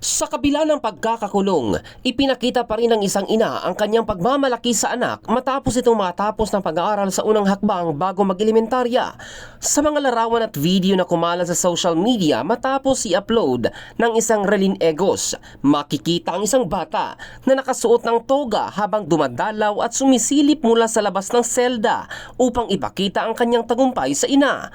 Sa kabila ng pagkakakulong, ipinakita pa rin ng isang ina ang kanyang pagmamalaki sa anak matapos itong matapos ng pag-aaral sa unang hakbang bago mag-elementarya. Sa mga larawan at video na kumalat sa social media matapos i-upload ng isang Relin Egos, makikita ang isang bata na nakasuot ng toga habang dumadalaw at sumisilip mula sa labas ng selda upang ipakita ang kanyang tagumpay sa ina.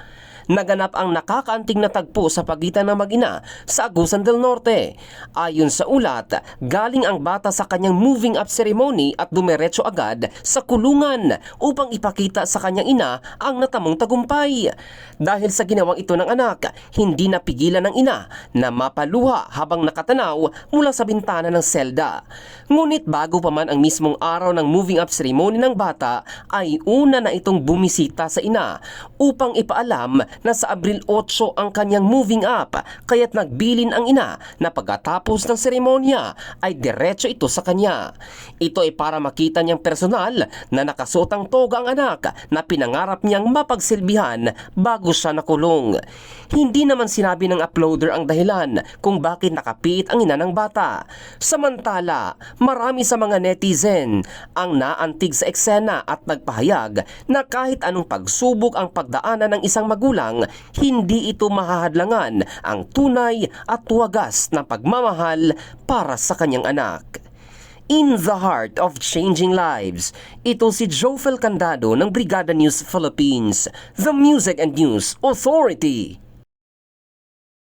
Naganap ang nakakaanting na tagpo sa pagitan ng mag-ina sa Agusan del Norte. Ayon sa ulat, galing ang bata sa kanyang moving up ceremony at dumiretso agad sa kulungan upang ipakita sa kanyang ina ang natamong tagumpay. Dahil sa ginawang ito ng anak, hindi napigilan ng ina na mapaluha habang nakatanaw mula sa bintana ng selda. Ngunit bago pa man ang mismong araw ng moving up ceremony ng bata, ay una na itong bumisita sa ina upang ipaalam na sa Abril 8 ang kanyang moving up, kaya't nagbilin ang ina na pagkatapos ng seremonya ay diretso ito sa kanya. Ito ay para makita niyang personal na nakasuot ang toga ang anak na pinangarap niyang mapagsilbihan bago siya nakulong. Hindi naman sinabi ng uploader ang dahilan kung bakit nakapiit ang ina ng bata. Samantala, marami sa mga netizen ang naantig sa eksena at nagpahayag na kahit anong pagsubok ang pagdaanan ng isang magulang, hindi ito mahahadlangan ang tunay at wagas na pagmamahal para sa kanyang anak. In the heart of changing lives, ito si Jofel Candado ng Brigada News Philippines, the Music and News Authority.